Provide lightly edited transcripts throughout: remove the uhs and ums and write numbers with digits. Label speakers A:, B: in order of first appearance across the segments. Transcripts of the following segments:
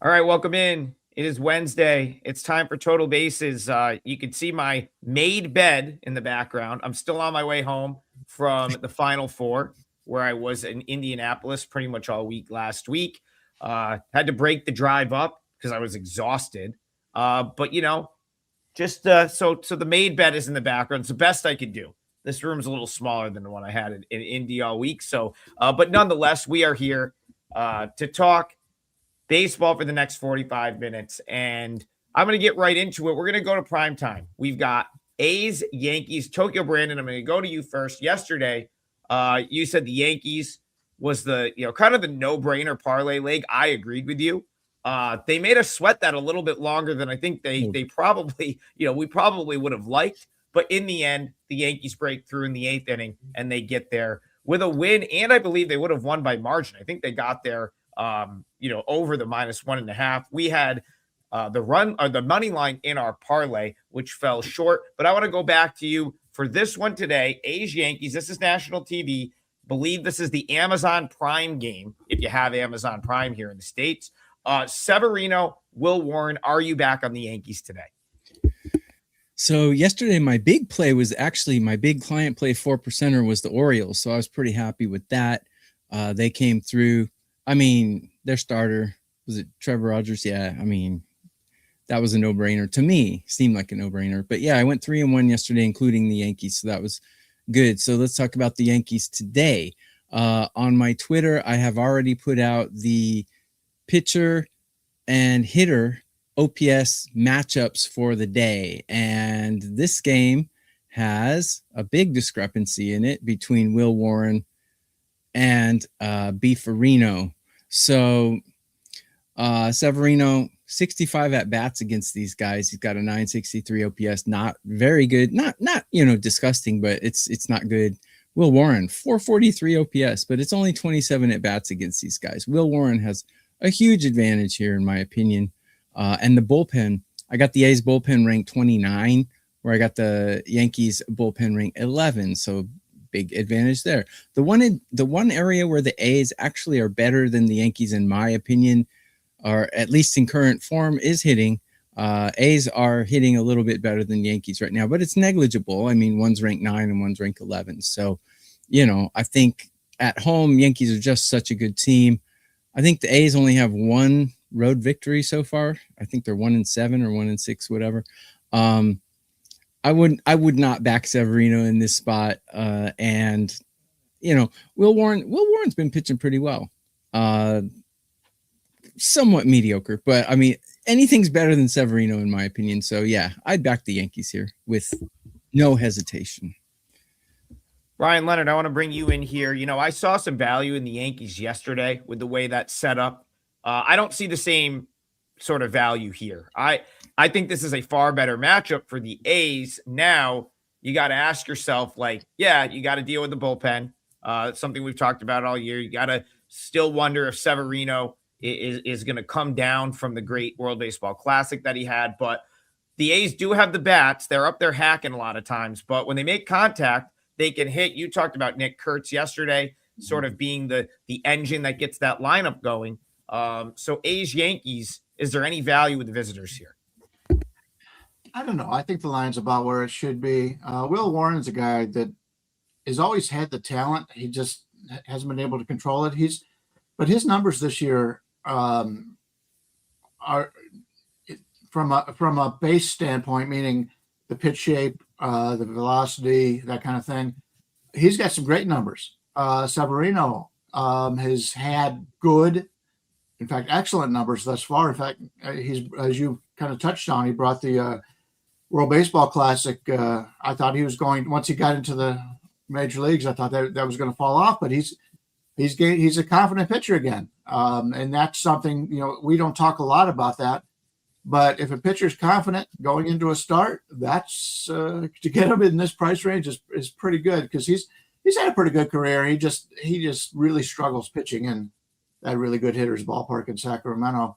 A: All right, welcome in. It is Wednesday. It's time for Total Bases. You can see my made bed in the background. I'm still on my way home from the Final Four, where I was in Indianapolis pretty much all week last week. Had to break the drive up because I was exhausted. But so the made bed is in the background. It's the best I could do. This room's a little smaller than the one I had in Indy all week. But nonetheless, we are here to talk baseball for the next 45 minutes. And I'm going to get right into it. We're going to go to prime time. We've got A's, Yankees, Tokyo Brandon. I'm going to go to you first. Yesterday, you said the Yankees was the, kind of the no-brainer parlay leg. I agreed with you. They made us sweat that a little bit longer than I think they probably, we probably would have liked. But in the end, the Yankees break through in the 8th inning and they get there with a win. And I believe they would have won by margin. I think they got there over the -1.5. We had the money line in our parlay, which fell short. But I want to go back to you for this one today. A's Yankees. This is national TV. Believe this is the Amazon Prime game, if you have Amazon Prime here in the States. Severino, Will Warren, are you back on the Yankees today?
B: So yesterday, my big play was actually my big client play 4%er was the Orioles. So I was pretty happy with that. They came through. I mean, their starter, was it Trevor Rogers? Yeah, I mean, that was a no-brainer. To me, seemed like a no-brainer. But yeah, I went 3-1 yesterday, including the Yankees, so that was good. So let's talk about the Yankees today. On my Twitter, I have already put out the pitcher and hitter OPS matchups for the day. And this game has a big discrepancy in it between Will Warren and Beefarino. So Severino, 65 at bats against these guys. He's got a 963 OPS, not very good, not disgusting, but it's not good. Will Warren, 443 OPS, but it's only 27 at bats against these guys. Will Warren has a huge advantage here, in my opinion. And the bullpen, I got the A's bullpen ranked 29, where I got the Yankees bullpen ranked 11. So big advantage there. The one area where the A's actually are better than the Yankees, in my opinion, or at least in current form, is hitting. A's are hitting a little bit better than Yankees right now, but it's negligible. I mean, one's ranked 9 and one's ranked 11. So, I think at home, Yankees are just such a good team. I think the A's only have one road victory so far. I think they're 1-7 or 1-6, whatever. I would not back Severino in this spot. And Will Warren's been pitching pretty well. Somewhat mediocre, but I mean, anything's better than Severino in my opinion. So yeah, I'd back the Yankees here with no hesitation.
A: Bryan Leonard, I want to bring you in here. I saw some value in the Yankees yesterday with the way that's set up. I don't see the same sort of value here. I think this is a far better matchup for the A's. Now, you got to ask yourself, you got to deal with the bullpen. Something we've talked about all year. You got to still wonder if Severino is going to come down from the great World Baseball Classic that he had. But the A's do have the bats. They're up there hacking a lot of times. But when they make contact, they can hit. You talked about Nick Kurtz yesterday, sort of being the engine that gets that lineup going. So A's Yankees, is there any value with the visitors here?
C: I don't know. I think the line's about where it should be. Will Warren's a guy that has always had the talent. He just hasn't been able to control it. But his numbers this year are from a base standpoint, meaning the pitch shape, the velocity, that kind of thing. He's got some great numbers. Severino has had good, in fact, excellent numbers thus far. In fact, he's, as you kind of touched on, he brought the World Baseball Classic. I thought he was going, once he got into the major leagues, I thought that was going to fall off, but he's a confident pitcher again. And that's something, we don't talk a lot about that, but if a pitcher's confident going into a start, that's to get him in this price range is pretty good, because he's had a pretty good career. He just really struggles pitching in that really good hitter's ballpark in Sacramento.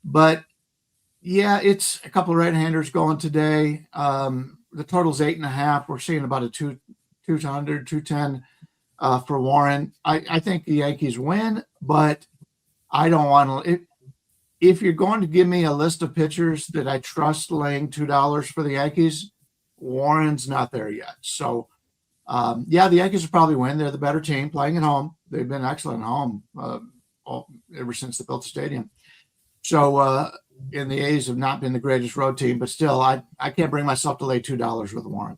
C: But yeah, it's a couple of right-handers going today. The total's 8.5. We're seeing about a 200, 210 for Warren. I think the Yankees win, but I don't want to. if you're going to give me a list of pitchers that I trust laying $2 for the Yankees, Warren's not there yet. So, yeah, the Yankees will probably win. They're the better team playing at home. They've been excellent at home ever since they built the stadium. So, and the A's have not been the greatest road team, but still, I can't bring myself to lay $2 with Warren.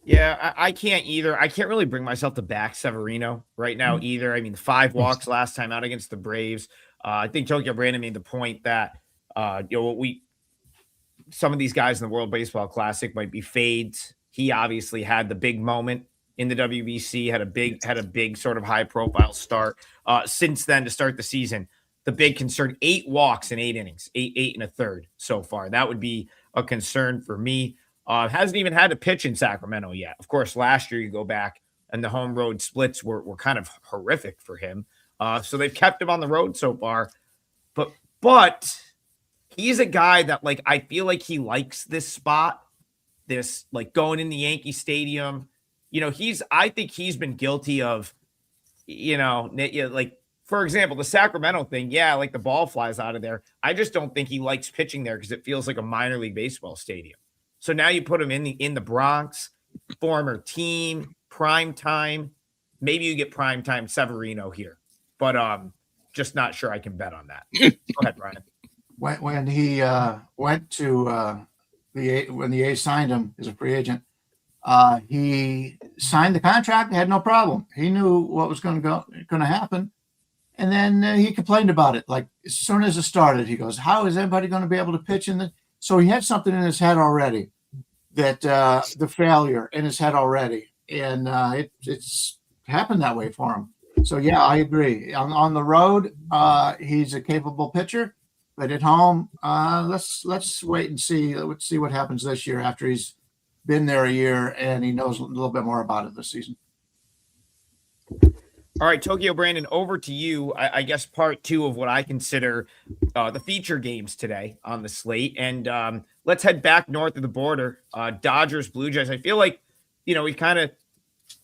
A: Yeah, I can't either. I can't really bring myself to back Severino right now either. I mean, 5 walks last time out against the Braves. I think Tokyo Brandon made the point that some of these guys in the World Baseball Classic might be fades. He obviously had the big moment in the WBC, had a big sort of high profile start. Since then, to start the season, the big concern: 8 walks in 8 innings, eight and a third so far. That would be a concern for me. Hasn't even had to pitch in Sacramento yet. Of course, last year you go back and the home road splits were kind of horrific for him. So they've kept him on the road so far. But he's a guy that, like, I feel like he likes this spot, this, like, going in the Yankee Stadium. I think he's been guilty of, like, for example, the Sacramento thing. Yeah, like the ball flies out of there. I just don't think he likes pitching there because it feels like a minor league baseball stadium. So now you put him in the Bronx, former team, prime time. Maybe you get prime time Severino here, but just not sure I can bet on that. Go ahead, Brian.
C: When he went to when the A's signed him as a free agent, he signed the contract, had no problem. He knew what was going to happen, and then he complained about it. Like, as soon as it started, he goes, "How is anybody going to be able to pitch in the?" So he had something in his head already, that the failure in his head already, and it's happened that way for him. So yeah, I agree. On the road, he's a capable pitcher, but at home, let's wait and see. Let's see what happens this year after he's been there a year and he knows a little bit more about it this season.
A: All right, Tokyo Brandon, over to you. I guess part 2 of what I consider the feature games today on the slate. And let's head back north of the border. Dodgers, Blue Jays. I feel like, we've kind of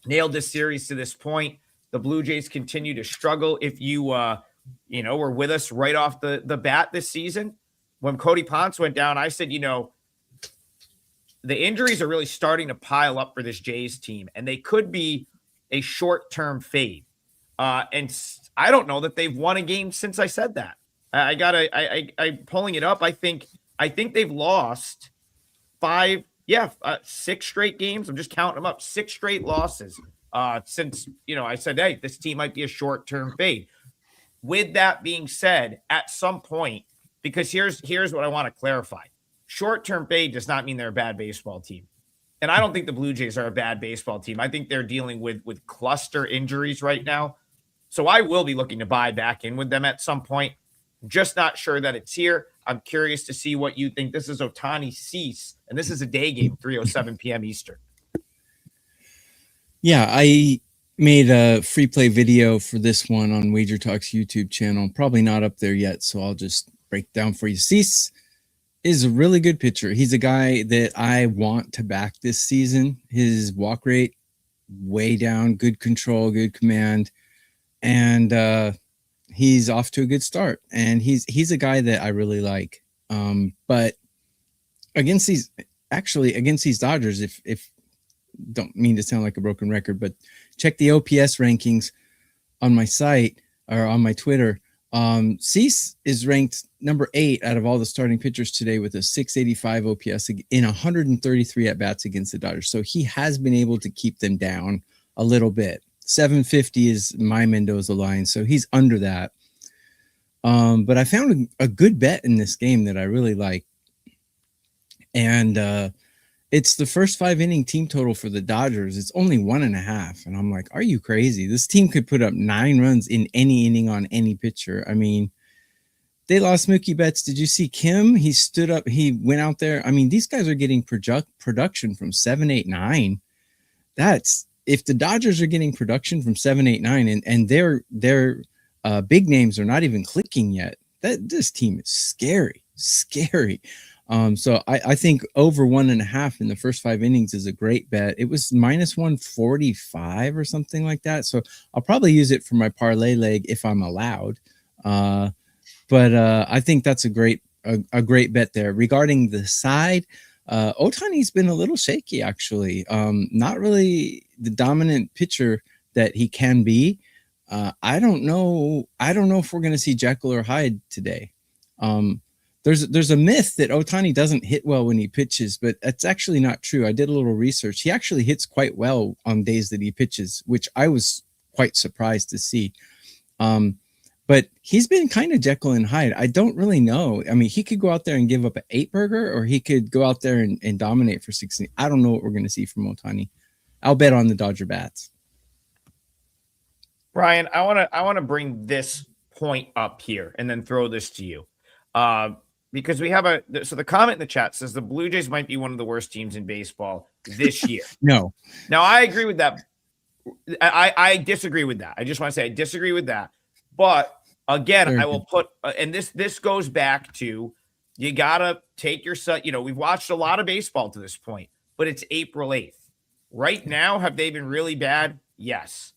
A: nailed this series to this point. The Blue Jays continue to struggle. If you, were with us right off the bat this season, when Cody Ponce went down, I said, the injuries are really starting to pile up for this Jays team, and they could be a short-term fade. And I don't know that they've won a game since I said that. I'm pulling it up. I think they've lost 6 straight games. I'm just counting them up. 6 straight losses since, I said, hey, this team might be a short-term fade. With that being said, at some point, because here's what I want to clarify. Short-term fade does not mean they're a bad baseball team. And I don't think the Blue Jays are a bad baseball team. I think they're dealing with cluster injuries right now. So I will be looking to buy back in with them at some point. Just not sure that it's here. I'm curious to see what you think. This is Ohtani Cease, and this is a day game, 3:07 p.m. Eastern.
B: Yeah, I made a free play video for this one on WagerTalk's YouTube channel. Probably not up there yet, so I'll just break down for you. Cease is a really good pitcher. He's a guy that I want to back this season. His walk rate way down, good control, good command, and he's off to a good start. And he's a guy that I really like. But against these Dodgers, if don't mean to sound like a broken record, but check the OPS rankings on my site or on my Twitter. Cease is ranked number 8 out of all the starting pitchers today with a 685 OPS in 133 at bats against the Dodgers. So he has been able to keep them down a little bit. 750 is my Mendoza line, so he's under that. But I found a good bet in this game that I really like, and it's the first 5 inning team total for the Dodgers. It's only 1.5. And I'm like, are you crazy? This team could put up 9 runs in any inning on any pitcher. I mean, they lost Mookie Betts. Did you see Kim? He stood up. He went out there. I mean, these guys are getting production from 7, 8, 9. That's if the Dodgers are getting production from 7, 8, 9, and their big names are not even clicking yet. This team is scary. So I think over 1.5 in the first 5 innings is a great bet. It was minus 145 or something like that. So I'll probably use it for my parlay leg if I'm allowed. But I think that's a great bet there. Regarding the side, Otani's been a little shaky, actually. Not really the dominant pitcher that he can be. I don't know if we're going to see Jekyll or Hyde today. There's a myth that Otani doesn't hit well when he pitches, but that's actually not true. I did a little research. He actually hits quite well on days that he pitches, which I was quite surprised to see. But he's been kind of Jekyll and Hyde. I don't really know. I mean, he could go out there and give up an 8-burger, or he could go out there and dominate for 16. I don't know what we're going to see from Otani. I'll bet on the Dodger bats.
A: Bryan, I want to bring this point up here and then throw this to you. Because we have the comment in the chat says the Blue Jays might be one of the worst teams in baseball this year.
B: No.
A: Now, I agree with that. I disagree with that. I just want to say I disagree with that. But again, I will put, and this goes back to, you got to take yourself, we've watched a lot of baseball to this point, but it's April 8th. Right now, have they been really bad? Yes.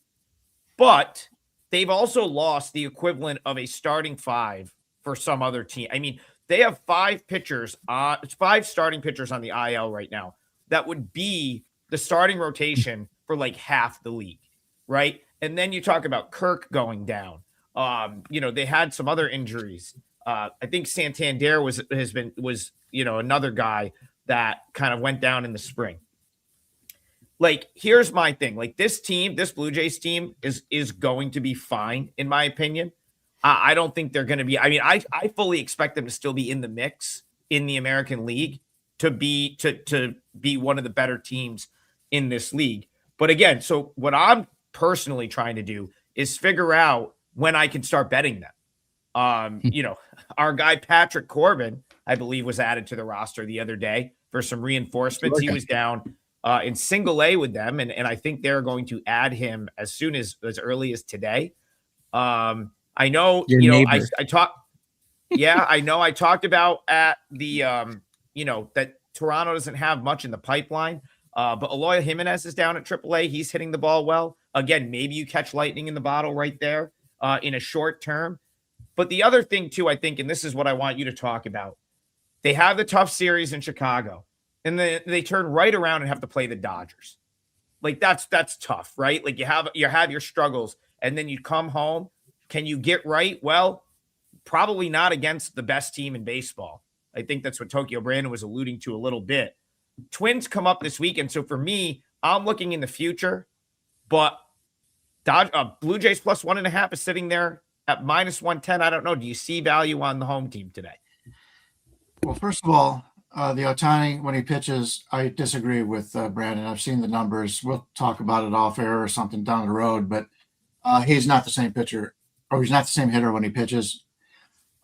A: But they've also lost the equivalent of a starting 5 for some other team. I mean, they have 5 starting pitchers on the IL right now. That would be the starting rotation for like half the league, right? And then you talk about Kirk going down. They had some other injuries. I think Santander was another guy that kind of went down in the spring. Like, here's my thing. Like, this Blue Jays team is going to be fine, in my opinion. I don't think they're going to be. I mean, I fully expect them to still be in the mix in the American League to be one of the better teams in this league. But again, so what I'm personally trying to do is figure out when I can start betting them. Our guy Patrick Corbin, I believe, was added to the roster the other day for some reinforcements. He was down in single A with them, and I think they're going to add him as soon as early as today. I know, I talked. Yeah, I know. I talked about at the, that Toronto doesn't have much in the pipeline. But Eloy Jimenez is down at AAA. He's hitting the ball well. Again, maybe you catch lightning in the bottle right there in a short term. But the other thing, too, I think, and this is what I want you to talk about, they have the tough series in Chicago, and they turn right around and have to play the Dodgers. Like, that's tough, right? Like, you have your struggles, and then you come home. Can you get right? Well, probably not against the best team in baseball. I think that's what Tokyo Brandon was alluding to a little bit. Twins come up this weekend. So for me, I'm looking in the future, but Blue Jays plus 1.5 is sitting there at minus 110. I don't know. Do you see value on the home team today?
C: Well, first of all, the Otani, when he pitches, I disagree with Brandon. I've seen the numbers. We'll talk about it off air or something down the road, but he's not the same pitcher, or he's not the same hitter when he pitches.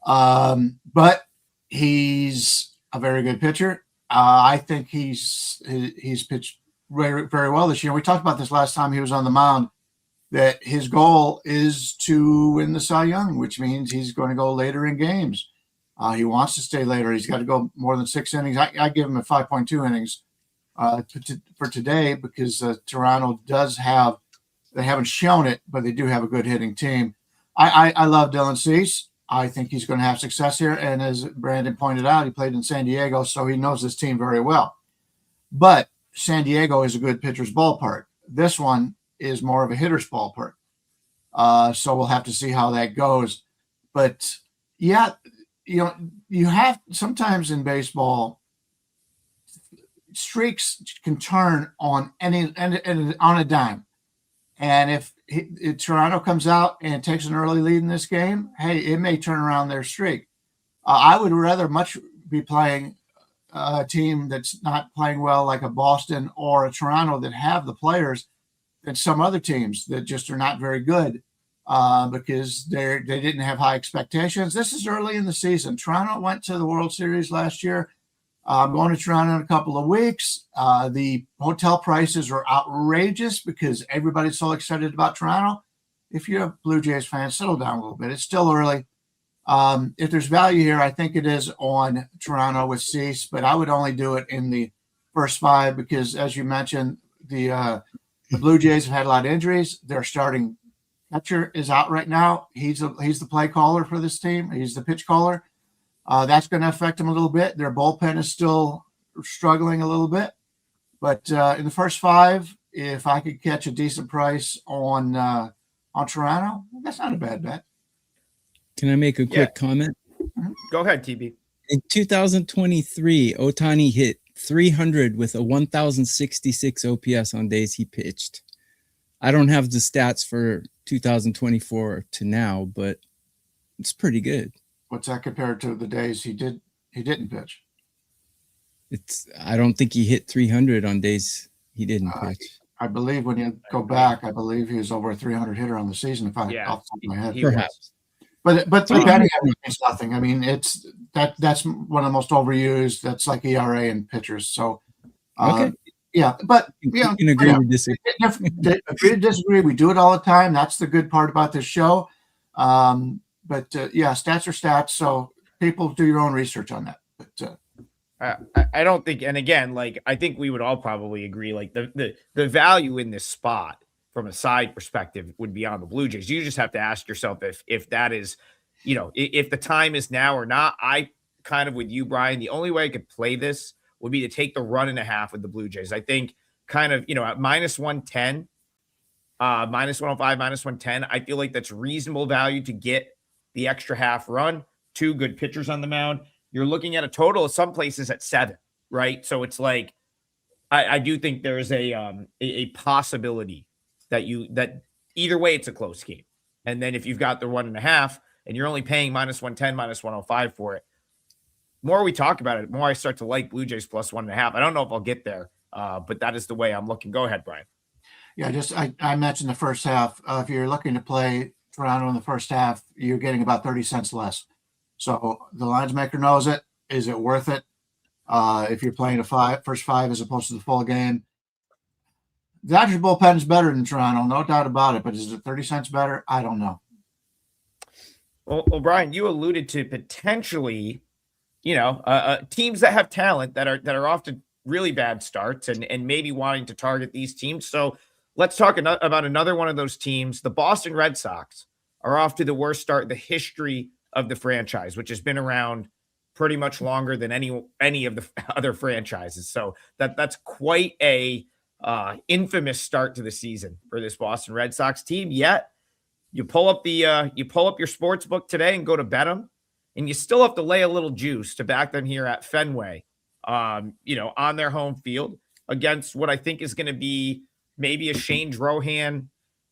C: But he's a very good pitcher. I think he's pitched very, very well this year. We talked about this last time he was on the mound, that his goal is to win the Cy Young, which means he's going to go later in games. He wants to stay later. He's got to go more than 6 innings. I give him a 5.2 innings for today, because Toronto they haven't shown it, but they do have a good hitting team. I love Dylan Cease. I think he's going to have success here. And as Brandon pointed out, he played in San Diego, so he knows this team very well. But San Diego is a good pitcher's ballpark. This one is more of a hitter's ballpark. So we'll have to see how that goes. But yeah, you have sometimes in baseball, streaks can turn on on a dime. And if Toronto comes out and takes an early lead in this game, hey, it may turn around their streak. I would rather much be playing a team that's not playing well, like a Boston or a Toronto, that have the players, than some other teams that just are not very good because they didn't have high expectations. This is early in the season. Toronto went to the World Series last year. I'm going to Toronto in a couple of weeks. The hotel prices are outrageous because everybody's so excited about Toronto. If you're a Blue Jays fan, settle down a little bit. It's still early. If there's value here, I think it is on Toronto with Cease, but I would only do it in the first 5 because, as you mentioned, the Blue Jays have had a lot of injuries. They're starting catcher is out right now. He's the play caller for this team. He's the pitch caller. That's going to affect him a little bit. Their bullpen is still struggling a little bit. But in the first 5, if I could catch a decent price on Toronto, that's not a bad bet.
B: Can I make a quick comment?
A: Go ahead, TB.
B: In 2023, Ohtani hit 300 with a 1,066 OPS on days he pitched. I don't have the stats for 2024 to now, but it's pretty good.
C: What's that compared to the days he didn't pitch?
B: I don't think he hit 300 on days he didn't pitch.
C: I believe when you go back, I believe he was over a 300 hitter on the season. If I off the top of my head,
B: perhaps.
C: But the batting average means nothing. I mean, that's one of the most overused. That's like ERA in pitchers. So,
B: okay.
C: Yeah, but
B: you can agree to disagree.
C: Agree to disagree. We do it all the time. That's the good part about this show. But stats are stats. So people do your own research on that. But
A: I don't think, and again, like I think we would all probably agree, like the value in this spot from a side perspective would be on the Blue Jays. You just have to ask yourself if that is, if the time is now or not. I kind of with you, Brian, the only way I could play this would be to take the 1.5 with the Blue Jays. I think kind of, at minus 110, minus 105, minus 110, I feel like that's reasonable value to get the extra half run. 2 good pitchers on the mound. You're looking at a total of some places at 7, right? So it's like, I do think there's a possibility that either way, it's a close game. And then if you've got the 1.5 and you're only paying minus 110, minus 105 for it, more we talk about it, the more I start to like Blue Jays plus 1.5. I don't know if I'll get there, but that is the way I'm looking. Go ahead, Brian.
C: Yeah, I mentioned the first half. If you're looking to play Toronto in the first half, you're getting about 30 cents less. So the lines maker knows it. Is it worth it? If you're playing first 5 as opposed to the full game, the Dodgers bullpen is better than Toronto, no doubt about it. But is it 30 cents better? I don't know.
A: Well, Brian, you alluded to potentially, teams that have talent that are often really bad starts and maybe wanting to target these teams. So let's talk about another one of those teams. The Boston Red Sox are off to the worst start in the history of the franchise, which has been around pretty much longer than any of the other franchises. So that's quite a infamous start to the season for this Boston Red Sox team. Yet you pull up your sports book today and go to bet them, and you still have to lay a little juice to back them here at Fenway, on their home field against what I think is going to be maybe a Shane Drohan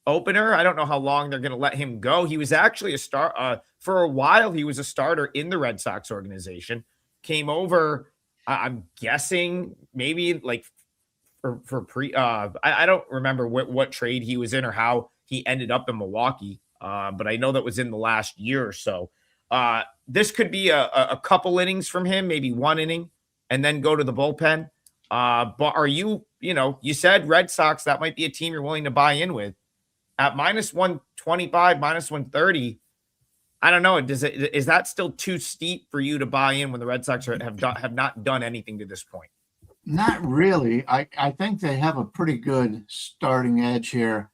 A: opener. I don't know how long they're going to let him go. He was actually a star for a while. He was a starter in the Red Sox organization, came over. I'm guessing maybe like for I don't remember what trade he was in or how he ended up in Milwaukee. But I know that was in the last year or so. This could be a couple innings from him, maybe 1 inning, and then go to the bullpen. But are you said Red Sox, that might be a team you're willing to buy in with at minus 125, minus 130. I don't know. Is that still too steep for you to buy in when the Red Sox have not done anything to this point?
C: Not really. I think they have a pretty good starting edge here.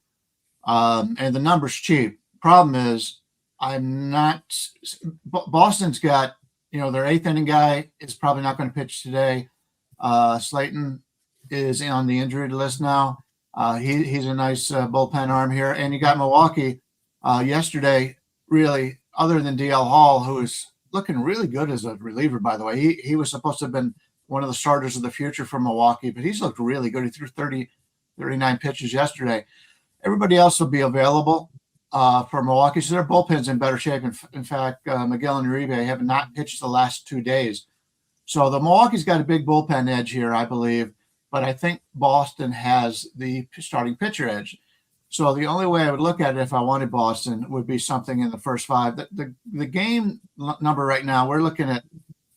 C: And the number's cheap. Problem is, Boston's got, their 8th inning guy is probably not going to pitch today. Slayton is on the injury list now. He's a nice bullpen arm here. And you got Milwaukee yesterday, really, other than DL Hall, who is looking really good as a reliever, by the way. He was supposed to have been one of the starters of the future for Milwaukee, but he's looked really good. He threw 39 pitches yesterday. Everybody else will be available for Milwaukee, so their bullpen's in better shape. In fact, Miguel and Uribe have not pitched the last 2 days. So the Milwaukee's got a big bullpen edge here, I believe, but I think Boston has the starting pitcher edge. So the only way I would look at it if I wanted Boston would be something in the first 5. The game number right now, we're looking at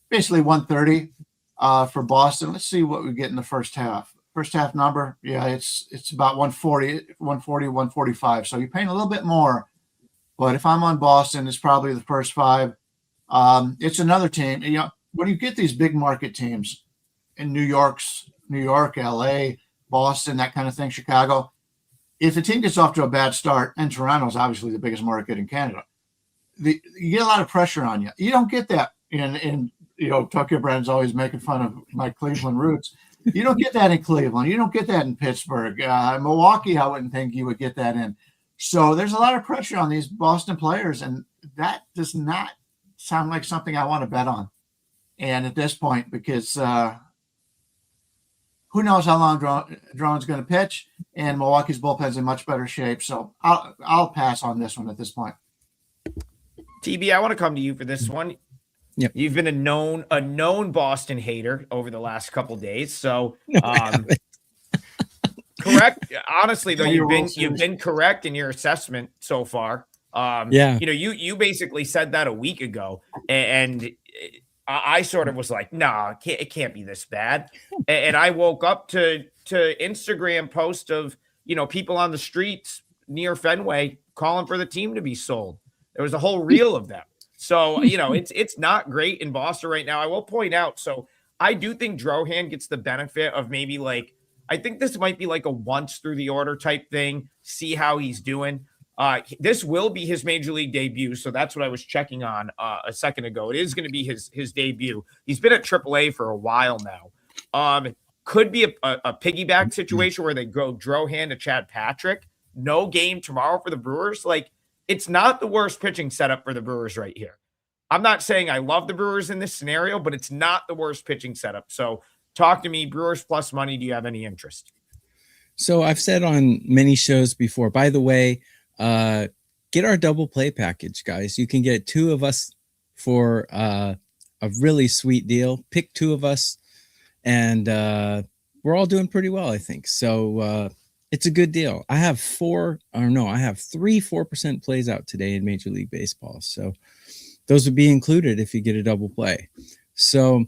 C: basically 130 for Boston. Let's see what we get in the first half. First half number, yeah, it's about 145. So you're paying a little bit more. But if I'm on Boston, it's probably the first 5. It's another team. When you get these big market teams in New York, LA, Boston, that kind of thing, Chicago, if the team gets off to a bad start, and Toronto's obviously the biggest market in Canada, you get a lot of pressure on you. You don't get that in Tokyo Brand's always making fun of my Cleveland roots. You don't get that in Cleveland. You don't get that in Pittsburgh. Milwaukee, I wouldn't think you would get that in. So there's a lot of pressure on these Boston players, and that does not sound like something I want to bet on. And at this point, because who knows how long Drone's going to pitch, and Milwaukee's bullpen's in much better shape. So I'll pass on this one at this point.
A: TB, I want to come to you for this one.
B: Yep.
A: You've been a known Boston hater over the last couple days. So correct. Honestly, though, you've been correct in your assessment so far. You basically said that a week ago, and I sort of was like, nah, it can't be this bad. And I woke up to Instagram post of, people on the streets near Fenway calling for the team to be sold. There was a whole reel of them. So, it's not great in Boston right now. I will point out, so I do think Drohan gets the benefit of maybe I think this might be like a once through the order type thing. See how he's doing. This will be his major league debut. So that's what I was checking on a second ago. It is going to be his debut. He's been at AAA for a while now. Could be a piggyback situation where they go Drohan to Chad Patrick. No game tomorrow for the Brewers. It's not the worst pitching setup for the Brewers right here. I'm not saying I love the Brewers in this scenario, but it's not the worst pitching setup. So talk to me, Brewers plus money. Do you have any interest?
B: So I've said on many shows before, by the way, get our double play package, guys. You can get two of us for a really sweet deal. Pick two of us, and we're all doing pretty well, I think. So it's a good deal. I have 3 4% plays out today in Major League Baseball. So those would be included if you get a double play. So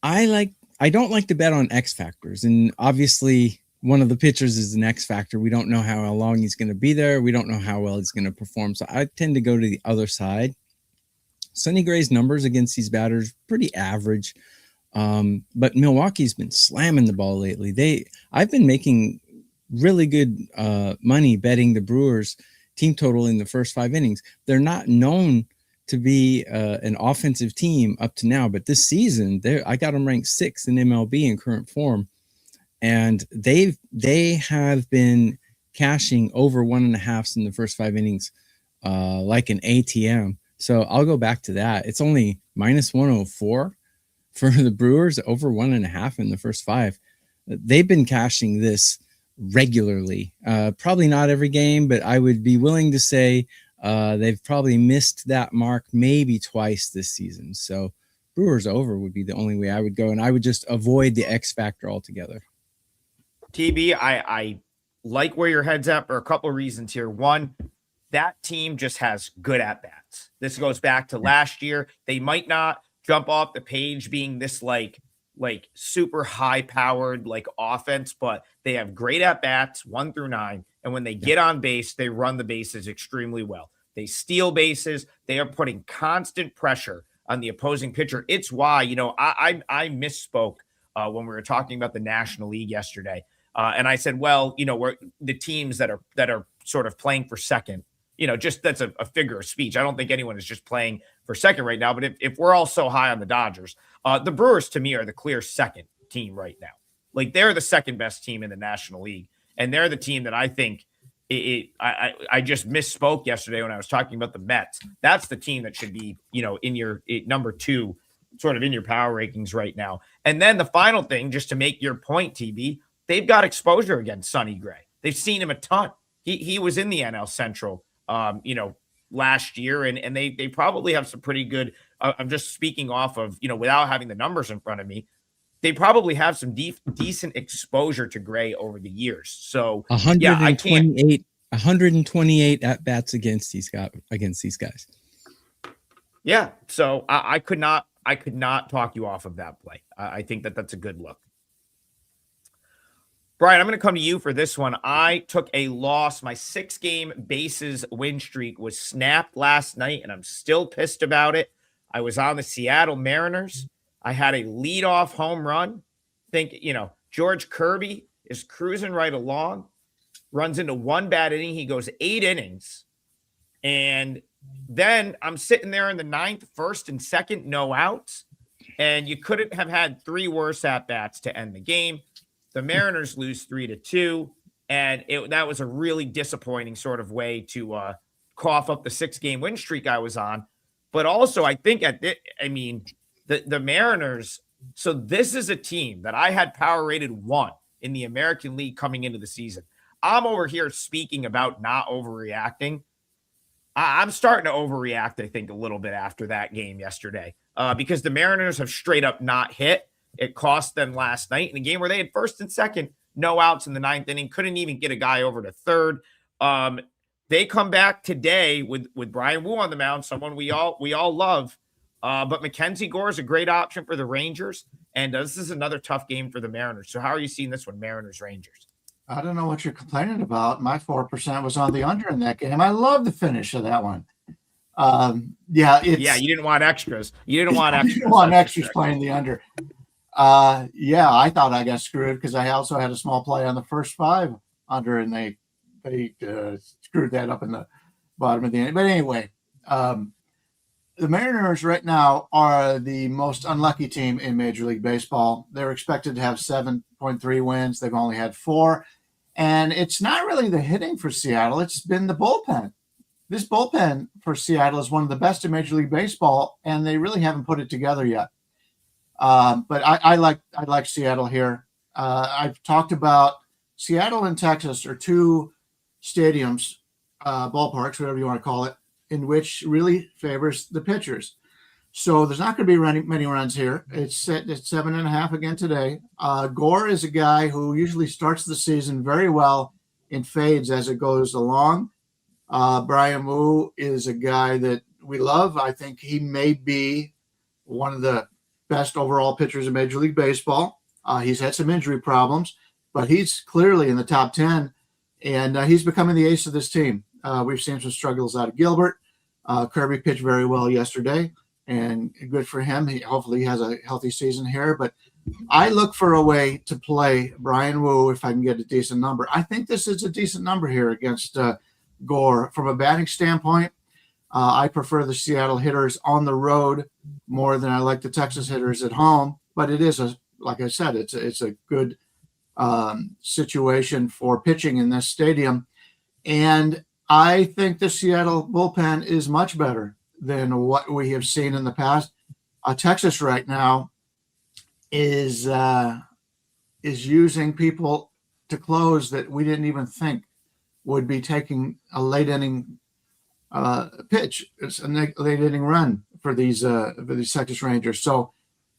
B: I don't like to bet on X factors, and obviously one of the pitchers is an X factor. We don't know how long he's going to be there. We don't know how well he's going to perform. So I tend to go to the other side. Sonny Gray's numbers against these batters, pretty average. But Milwaukee's been slamming the ball lately. I've been making really good money betting the Brewers team total in the first 5 innings. They're not known to be an offensive team up to now, but this season I got them ranked 6th in MLB in current form, and they have been cashing over 1.5 in the first 5 innings, like an ATM. So I'll go back to that. It's only -104 for the Brewers, over 1.5 in the first 5. They've been cashing this regularly. Probably not every game, but I would be willing to say they've probably missed that mark maybe twice this season. So Brewers over would be the only way I would go, and I would just avoid the X factor altogether.
A: TB, I like where your head's at for a couple of reasons here. One, that team just has good at-bats. This goes back to last year. They might not jump off the page being this like super high-powered offense, but they have great at-bats 1 through 9, and when they get on base, they run the bases extremely well. They steal bases. They are putting constant pressure on the opposing pitcher. It's why, I misspoke when we were talking about the National League yesterday. And I said, well, we're the teams that are sort of playing for second, just that's a figure of speech. I don't think anyone is just playing for second right now. But if we're all so high on the Dodgers, the Brewers to me are the clear second team right now. They're the second best team in the National League. And they're the team that I think I just misspoke yesterday when I was talking about the Mets. That's the team that should be, in your number 2, sort of in your power rankings right now. And then the final thing, just to make your point, TB, they've got exposure against Sonny Gray. They've seen him a ton. He was in the NL Central, last year, and they probably have some pretty good. I'm just speaking off of, without having the numbers in front of me. They probably have some decent exposure to Gray over the years. So
B: 128 at bats against these guys.
A: Yeah. So I could not talk you off of that play. I think that's a good look. Bryan, I'm going to come to you for this one. I took a loss. My 6-game bases win streak was snapped last night, and I'm still pissed about it. I was on the Seattle Mariners. I had a leadoff home run. George Kirby is cruising right along. runs into one bad inning. He goes 8 innings. And then I'm sitting there in the ninth, first and second, no outs. And you couldn't have had 3 worse at-bats to end the game. The Mariners lose 3-2. And that was a really disappointing sort of way to cough up the 6-game win streak I was on. But also, I think the Mariners, so this is a team that I had power rated 1 in the American League coming into the season. I'm over here speaking about not overreacting. I'm starting to overreact, I think, a little bit after that game yesterday because the Mariners have straight up not hit. It cost them last night in a game where they had first and second, no outs in the 9th inning, couldn't even get a guy over to third. They come back today with Bryan Wu on the mound, someone we all love. But Mackenzie Gore is a great option for the Rangers, and this is another tough game for the Mariners. So how are you seeing this one, Mariners-Rangers?
C: I don't know what you're complaining about. My 4% was on the under in that game. I love the finish of that one. You
A: didn't want extras. You didn't want extras.
C: You didn't want extras playing the under. I thought I got screwed because I also had a small play on the first 5 under, and they screwed that up in the bottom of the end. But anyway, the Mariners right now are the most unlucky team in Major League Baseball. They're expected to have 7.3 wins. They've only had 4. And it's not really the hitting for Seattle. It's been the bullpen. This bullpen for Seattle is one of the best in Major League Baseball, and they really haven't put it together yet. But I like Seattle here. I've talked about Seattle and Texas are 2 stadiums, ballparks, whatever you want to call it, in which really favors the pitchers. So there's not going to be many runs here. It's set at 7.5 again today. Gore is a guy who usually starts the season very well and fades as it goes along. Bryan Wu is a guy that we love. I think he may be one of the best overall pitchers in Major League Baseball. He's had some injury problems, but he's clearly in the top 10, and he's becoming the ace of this team. We've seen some struggles out of Gilbert. Kirby pitched very well yesterday, and good for him. Hopefully he has a healthy season here, but I look for a way to play Bryan Wu if I can get a decent number. I think this is a decent number here against Gore. From a batting standpoint, I prefer the Seattle hitters on the road more than I like the Texas hitters at home, but it is like I said, it's a good situation for pitching in this stadium. And I think the Seattle bullpen is much better than what we have seen in the past. Texas right now is using people to close that we didn't even think would be taking a late inning pitch. It's a late inning run for these Texas Rangers. So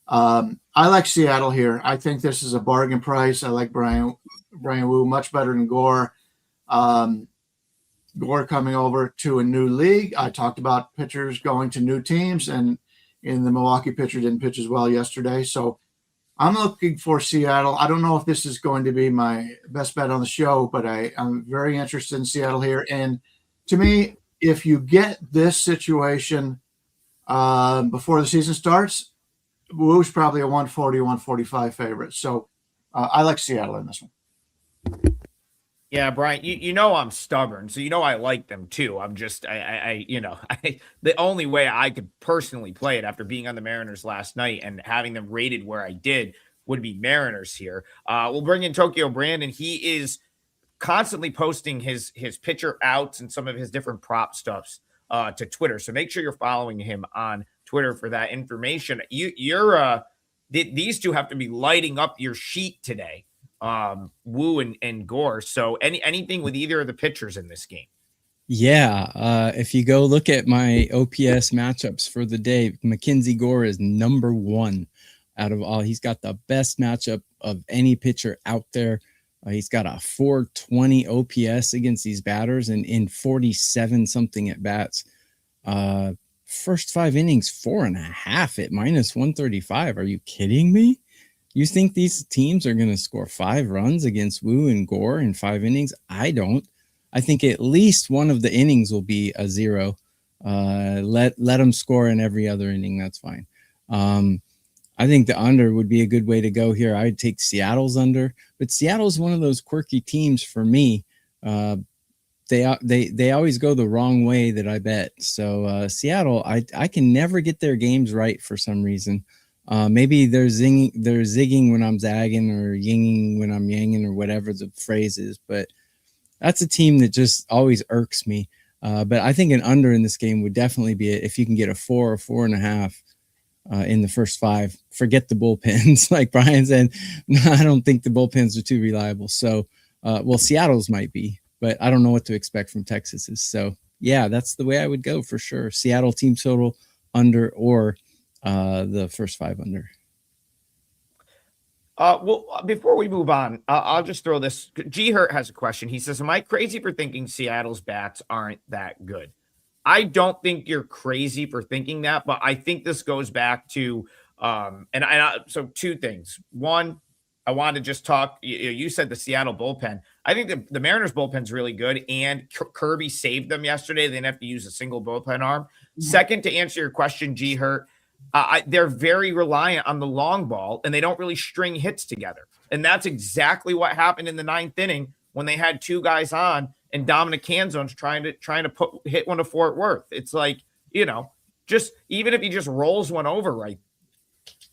C: I like Seattle here. I think this is a bargain price. I like Bryan Wu much better than Gore. Gore coming over to a new league. I talked about pitchers going to new teams, and in the Milwaukee pitcher didn't pitch as well yesterday. So I'm looking for Seattle. I don't know if this is going to be my best bet on the show, but I'm very interested in Seattle here. And to me, if you get this situation before the season starts, Wu's probably a 140, 145 favorite. So I like Seattle in this one.
A: Yeah, Brian, you know I'm stubborn, so you know I like them too. I'm just the only way I could personally play it after being on the Mariners last night and having them rated where I did would be Mariners here. We'll bring in Tokyo Brandon. He is constantly posting his pitcher outs and some of his different prop stuffs to Twitter. So make sure you're following him on Twitter for that information. These two have to be lighting up your sheet today. Wu and Gore. So anything with either of the pitchers in this game?
B: Yeah. If you go look at my OPS matchups for the day, Mackenzie Gore is number 1 out of all. He's got the best matchup of any pitcher out there. He's got a 420 OPS against these batters and in 47 something at bats. First 5 innings, 4.5 at -135. Are you kidding me? You think these teams are going to score 5 runs against Wu and Gore in 5 innings? I don't. I think at least one of the innings will be a 0. Let them score in every other inning. That's fine. I think the under would be a good way to go here. I'd take Seattle's under, but Seattle's one of those quirky teams for me They always go the wrong way that I bet. So Seattle, I can never get their games right for some reason. Maybe they're zigging when I'm zagging, or yinging when I'm yanging, or whatever the phrase is. But that's a team that just always irks me. But I think an under in this game would definitely be if you can get a 4 or 4.5 in the first 5. Forget the bullpens, like Brian said. I don't think the bullpens are too reliable. So, well, Seattle's might be, but I don't know what to expect from Texas's. So, yeah, that's the way I would go for sure. Seattle team total under, or the first 5 under.
A: Well, before we move on, I'll just throw this. G Hurt has a question. He says, "Am I crazy for thinking Seattle's bats aren't that good?" I don't think you're crazy for thinking that, but I think this goes back to so 2 things. One, I wanted to just talk. You said the Seattle bullpen. I think the Mariners bullpen's really good, and Kirby saved them yesterday. They didn't have to use a single bullpen arm. Second, to answer your question, G Hurt, they're very reliant on the long ball, and they don't really string hits together. And that's exactly what happened in the 9th inning when they had 2 guys on, and Dominic Canzone's trying to hit one to Fort Worth. It's like, just even if he just rolls one over right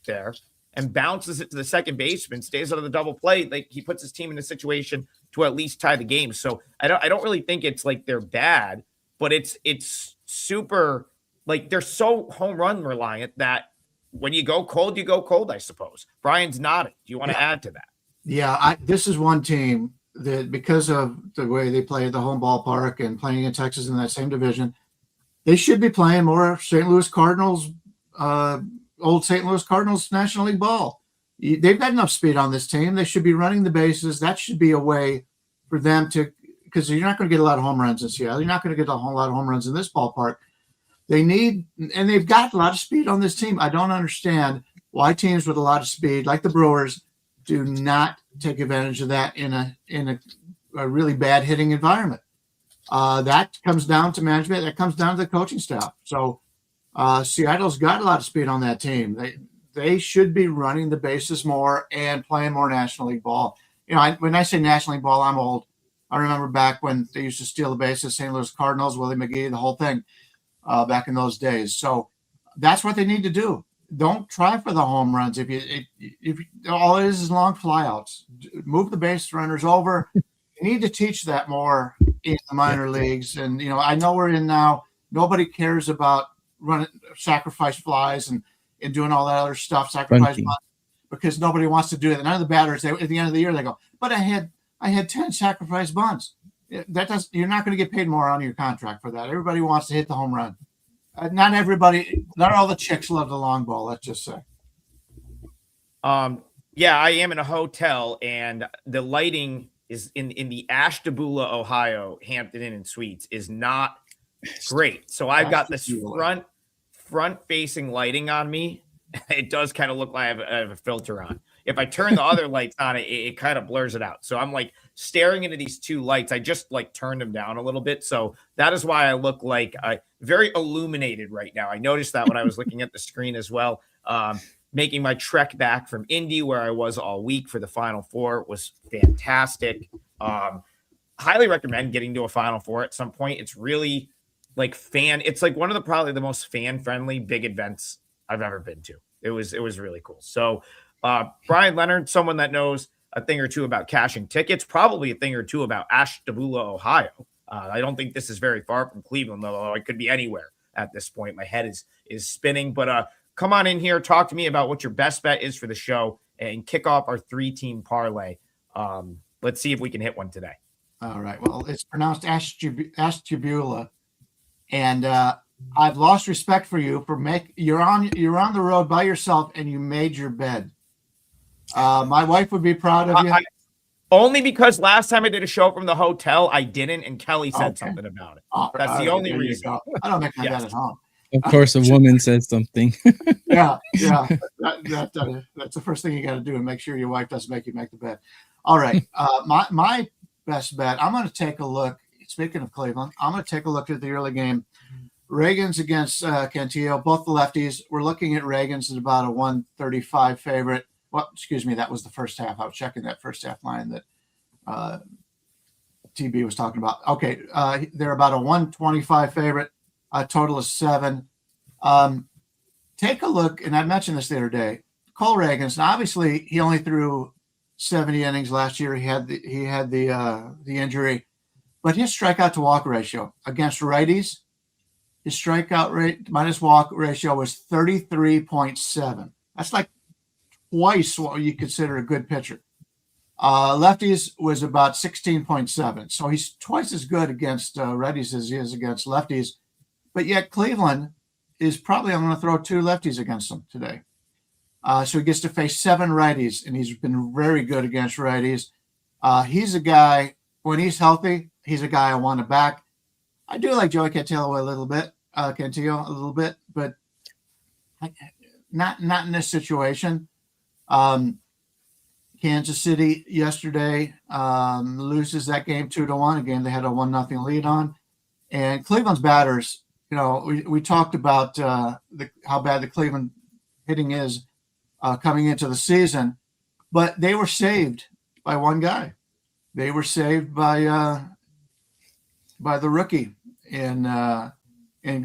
A: there and bounces it to the second baseman, stays out of the double play, like, he puts his team in a situation to at least tie the game. So I don't really think it's like they're bad, but it's super, like, they're so home run reliant that when you go cold, I suppose. Brian's nodding. Do you want to add to that?
C: Yeah, this is one team that, because of the way they play at the home ballpark and playing in Texas in that same division, they should be playing more St. Louis Cardinals, old St. Louis Cardinals National League ball. They've got enough speed on this team. They should be running the bases. That should be a way for them to, because you're not going to get a lot of home runs in Seattle. You're not going to get a whole lot of home runs in this ballpark. And they've got a lot of speed on this team. I don't understand why teams with a lot of speed, like the Brewers, do not take advantage of that in a really bad hitting environment. That comes down to management. That comes down to the coaching staff. So Seattle's got a lot of speed on that team. They should be running the bases more and playing more National League ball. When I say National League ball, I'm old. I remember back when they used to steal the bases, St. Louis Cardinals, Willie McGee, the whole thing, back in those days. So that's what they need to do. Don't try for the home runs. If all it is long flyouts, move the base runners over. You need to teach that more in the minor leagues. And, I know we're in now, nobody cares about running sacrifice flies and doing all that other stuff, sacrifice bunts, because nobody wants to do it. None of the batters, at the end of the year, they go, but I had 10 sacrifice bunts. You're not going to get paid more on your contract for that. Everybody wants to hit the home run. Not all the chicks love the long ball, let's just say.
A: Yeah, I am in a hotel, and the lighting is in the Ashtabula, Ohio, Hampton Inn and Suites is not great. So I've got this front-facing lighting on me. It does kind of look like I have a filter on. If I turn the other lights on, it kind of blurs it out. So I'm like staring into these 2 lights. I just like turned them down a little bit. So that is why I look like very illuminated right now. I noticed that when I was looking at the screen as well. Making my trek back from Indy, where I was all week for the Final Four, was fantastic. Highly recommend getting to a Final Four at some point. It's really it's like one of probably the most fan-friendly big events I've ever been to. It was really cool. So Bryan Leonard, someone that knows a thing or two about cashing tickets, probably a thing or two about Ashtabula, Ohio. I don't think this is very far from Cleveland, although it could be anywhere at this point. My head is spinning, but come on in here, talk to me about what your best bet is for the show, and kick off our 3-team parlay. Let's see if we can hit one today.
C: All right. Well, it's pronounced Ashtabula, and I've lost respect for you you're on the road by yourself, and you made your bed. My wife would be proud of you.
A: Only because last time I did a show from the hotel, I didn't, and Kelly said something about it. That's the only reason.
C: I don't make my bed at home.
B: Of course, a woman says something.
C: Yeah. That's the first thing you got to do, and make sure your wife doesn't make you make the bed. All right. My best bet, I'm going to take a look. Speaking of Cleveland, I'm going to take a look at the early game. Reagan's against Cantillo, both the lefties. We're looking at Reagan's at about a 135 favorite. Well, excuse me, that was the first half. I was checking that first half line that TB was talking about. Okay, they're about a 125 favorite, a total of 7. Take a look, and I mentioned this the other day. Cole Reagans. Now, obviously, he only threw 70 innings last year. He had the injury, but his strikeout to walk ratio against righties, his strikeout rate minus walk ratio was 33.7. That's like twice what you consider a good pitcher. Lefties was about 16.7. So he's twice as good against righties as he is against lefties. But yet Cleveland is probably, I'm going to throw 2 lefties against him today. So he gets to face 7 righties, and he's been very good against righties. He's a guy, when he's healthy, he's a guy I want to back. I do like Joey Cantillo a little bit, but not in this situation. Kansas City yesterday loses that game 2-1. Again, they had a 1-0 lead on. And Cleveland's batters, we talked about how bad the Cleveland hitting is coming into the season, but they were saved by one guy. They were saved by the rookie in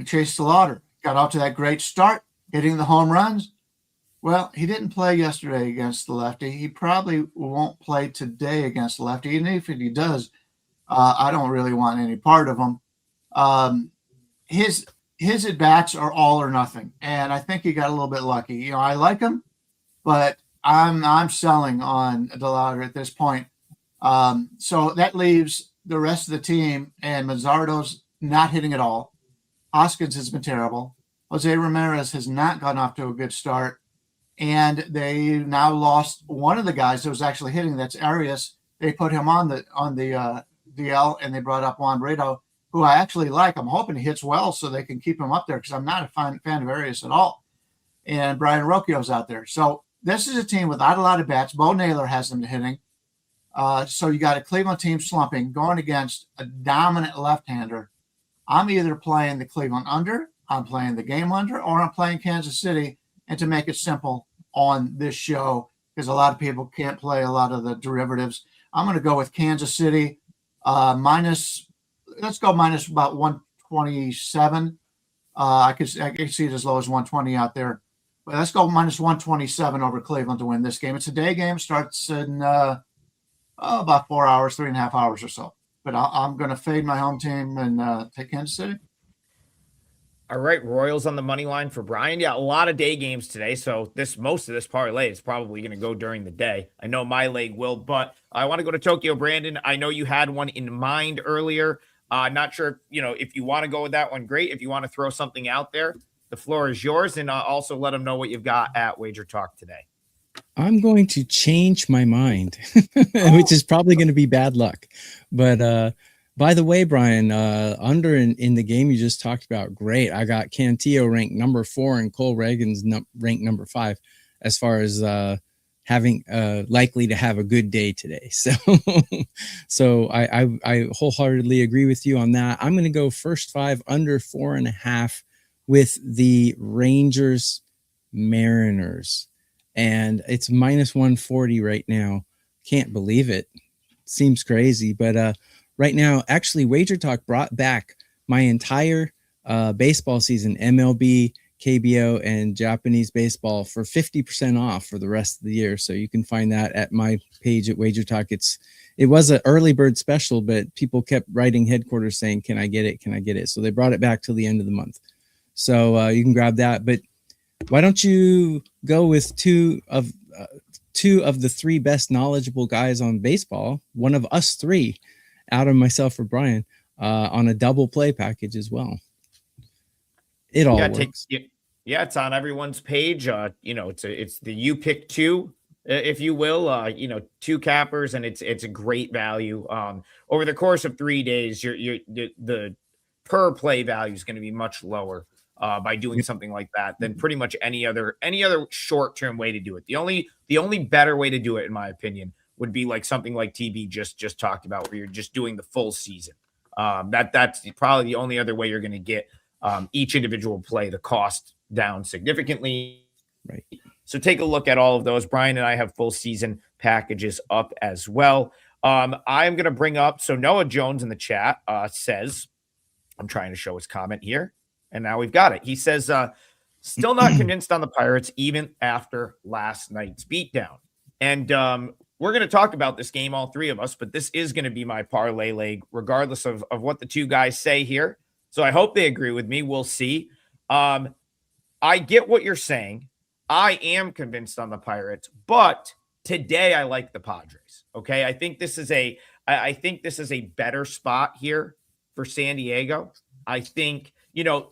C: Chase Slaughter. Got off to that great start, hitting the home runs. Well, he didn't play yesterday against the lefty. He probably won't play today against the lefty. And if he does, I don't really want any part of him. His at-bats are all or nothing. And I think he got a little bit lucky. I like him, but I'm selling on DeLauder at this point. So that leaves the rest of the team, and Mazzardo's not hitting at all. Hoskins has been terrible. Jose Ramirez has not gotten off to a good start. And they now lost one of the guys that was actually hitting. That's Arias. They put him on the DL, and they brought up Juan Brito, who I actually like. I'm hoping he hits well so they can keep him up there, because I'm not a fan of Arias at all. And Brian Rocchio's out there. So this is a team without a lot of bats. Bo Naylor has them hitting. So you got a Cleveland team slumping, going against a dominant left-hander. I'm either playing the Cleveland under, I'm playing the game under, or I'm playing Kansas City. And to make it simple on this show, because a lot of people can't play a lot of the derivatives, I'm going to go with Kansas City minus. Let's go minus about 127. I can see it as low as 120 out there, but let's go minus 127 over Cleveland to win this game. It's a day game. Starts in about 4 hours, 3.5 hours or so. But I'm going to fade my home team and take Kansas City.
A: All right, Royals on the money line for Brian. Yeah, a lot of day games today, so most of this parlay is probably going to go during the day. I know my leg will, but I want to go to Tokyo. Brandon, I know you had one in mind earlier. Not sure, if you want to go with that one, great. If you want to throw something out there, the floor is yours, and also let them know what you've got at WagerTalk today.
B: I'm going to change my mind, which is probably going to be bad luck. But by the way, Brian, under in the game you just talked about, great. I got Cantillo ranked number 4 and Cole Reagans ranked number 5 as far as having likely to have a good day today. So I wholeheartedly agree with you on that. I'm going to go first 5 under 4.5 with the Rangers Mariners, and it's minus 140 right now. Can't believe it. Seems crazy, but right now, actually, WagerTalk brought back my entire baseball season, MLB, KBO, and Japanese baseball for 50% off for the rest of the year. So you can find that at my page at WagerTalk. It was an early bird special, but people kept writing headquarters saying, "Can I get it? Can I get it?" So they brought it back till the end of the month. So you can grab that. But why don't you go with two of the 3 best knowledgeable guys on baseball? One of us 3. Out of myself or Brian on a double play package as well. It all works.
A: It's on everyone's page. It's the you pick 2, if you will. 2 cappers, and it's a great value. Over the course of 3 days, the per play value is going to be much lower by doing something like that than pretty much any other short term way to do it. The only better way to do it, in my opinion, would be like something like TB just talked about, where you're just doing the full season. That's probably the only other way you're going to get each individual play, the cost down significantly.
B: Right.
A: So take a look at all of those. Brian and I have full season packages up as well. I'm going to bring up, so Noah Jones in the chat says, I'm trying to show his comment here, and now we've got it. He says, still not convinced on the Pirates, even after last night's beatdown. And we're going to talk about this game, all three of us, but this is going to be my parlay leg, regardless of what the two guys say here. So I hope they agree with me. We'll see. I get what you're saying. I am convinced on the Pirates, but today I like the Padres. Okay. I think this is a better spot here for San Diego. I think,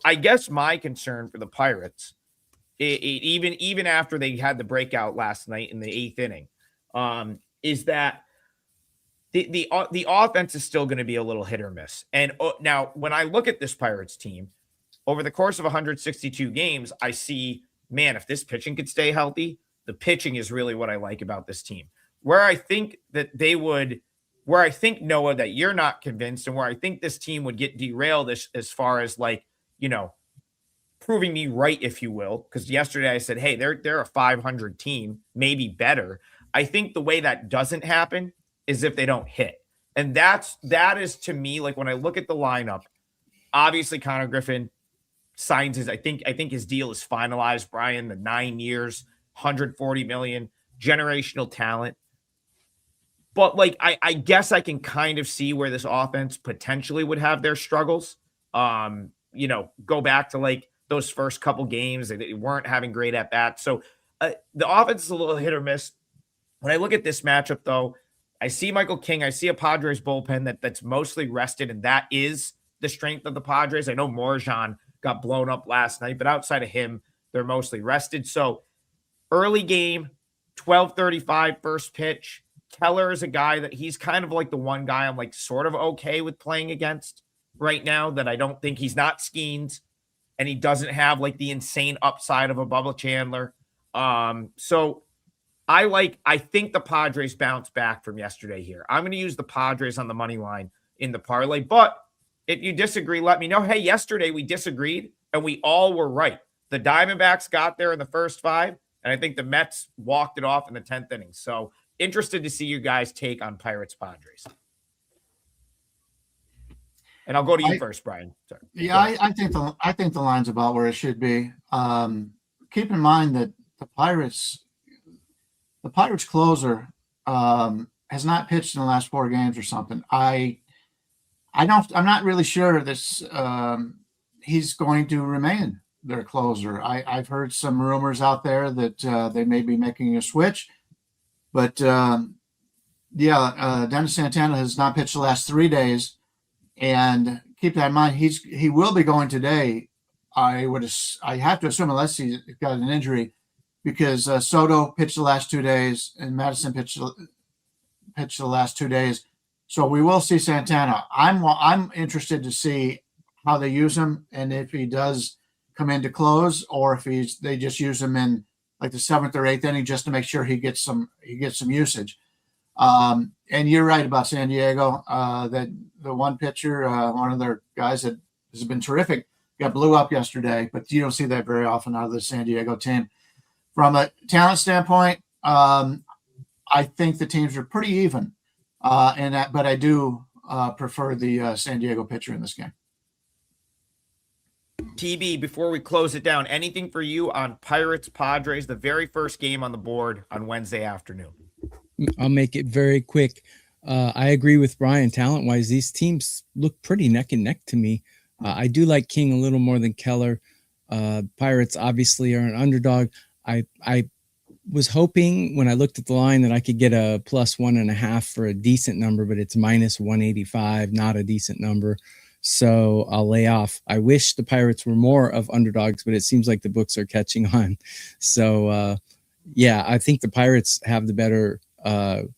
A: I guess my concern for the Pirates, even after they had the breakout last night in the 8th inning, is that the offense is still going to be a little hit or miss. And now when I look at this Pirates team over the course of 162 games, I see, man, if this pitching could stay healthy, the pitching is really what I like about this team. Where I think Noah, that you're not convinced, and where I think this team would get derailed as far as proving me right, if you will, because yesterday I said, hey, they're a 500 team, maybe better. I think the way that doesn't happen is if they don't hit. And that is to me, when I look at the lineup, obviously Connor Griffin signs I think his deal is finalized, Brian, the 9 years, 140 million, generational talent. But I guess I can kind of see where this offense potentially would have their struggles. Go back to those first couple games, they weren't having great at bats. So the offense is a little hit or miss. When I look at this matchup, though, I see Michael King. I see a Padres bullpen that's mostly rested, and that is the strength of the Padres. I know Morjan got blown up last night, but outside of him, they're mostly rested. So early game, 12:35 first pitch. Keller is a guy that he's kind of the one guy I'm sort of okay with playing against right now, that I don't think he's not Skeens, and he doesn't have the insane upside of a Bubba Chandler. So I think the Padres bounce back from yesterday here. I'm going to use the Padres on the money line in the parlay, but if you disagree, let me know. Hey, yesterday we disagreed and we all were right. The Diamondbacks got there in the first 5, and I think the Mets walked it off in the 10th inning. So interested to see you guys take on Pirates Padres. And I'll go to you first, Brian. Sorry.
C: Yeah, I think the line's about where it should be. Keep in mind that the Pirates closer has not pitched in the last 4 games or something. I'm not really sure this he's going to remain their closer. I've heard some rumors out there that they may be making a switch, but Dennis Santana has not pitched the last 3 days, and keep that in mind. He will be going today. I have to assume, unless he's got an injury, because Soto pitched the last 2 days and Madison pitched the last 2 days. So we will see Santana. I'm interested to see how they use him, and if he does come in to close, or if they just use him in the 7th or 8th inning just to make sure he gets some usage. And you're right about San Diego. That the one pitcher, one of their guys that has been terrific, got blew up yesterday, but you don't see that very often out of the San Diego team. From a talent standpoint, I think the teams are pretty even, but I do prefer the San Diego pitcher in this game.
A: TB, before we close it down, anything for you on Pirates Padres, the very first game on the board on Wednesday afternoon?
B: I'll make it very quick. I agree with Brian. Talent-wise, these teams look pretty neck and neck to me. I do like King a little more than Keller. Pirates obviously are an underdog. I was hoping when I looked at the line that I could get a +1.5 for a decent number, but it's -185, not a decent number. So I'll lay off. I wish the Pirates were more of underdogs, but it seems like the books are catching on. So I think the Pirates have the better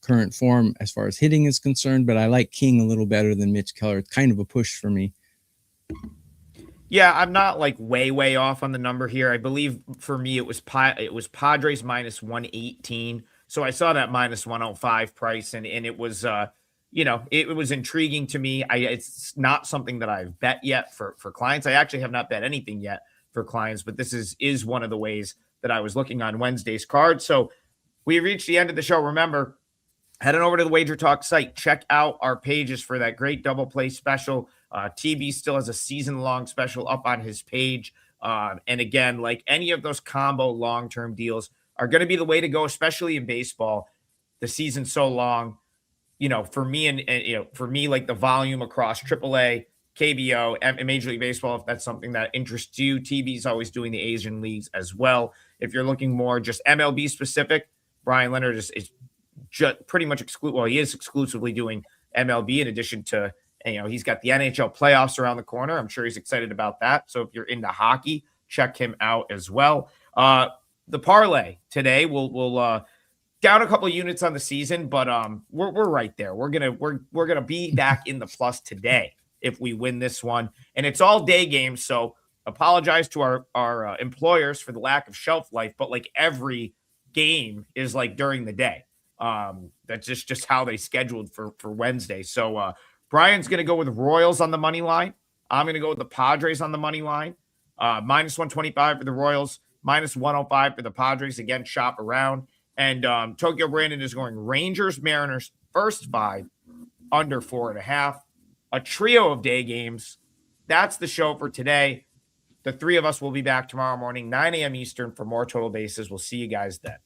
B: current form as far as hitting is concerned, but I like King a little better than Mitch Keller. It's kind of a push for me.
A: Yeah, I'm not way off on the number here. I believe for me it was Padres -118. So I saw that -105 price, and it was it was intriguing to me. It's not something that I've bet yet for clients. I actually have not bet anything yet for clients, but this is one of the ways that I was looking on Wednesday's card. So we reached the end of the show. Remember, head on over to the WagerTalk site. Check out our pages for that great double play special. TB still has a season-long special up on his page. And again, like any of those combo long-term deals are going to be the way to go, especially in baseball. The season's so long. For me for me, like the volume across AAA, KBO, and Major League Baseball, if that's something that interests you. TV's always doing the Asian leagues as well. If you're looking more just MLB specific, Bryan Leonard is just pretty much exclusive. Well, he is exclusively doing MLB in addition to, he's got the NHL playoffs around the corner. I'm sure he's excited about that. So if you're into hockey, check him out as well. The parlay today, we'll down a couple of units on the season, but we're right there. We're gonna be back in the plus today if we win this one, and it's all day games. So apologize to our employers for the lack of shelf life, but like every game is like during the day. That's just how they scheduled for Wednesday. So Brian's gonna go with Royals on the money line. I'm gonna go with the Padres on the money line. Minus 125 for the Royals, minus 105 for the Padres. Again, shop around. And Tokyo Brandon is going Rangers, Mariners, first 5, under 4.5. A trio of day games. That's the show for today. The three of us will be back tomorrow morning, 9 a.m. Eastern, for more Total Bases. We'll see you guys then.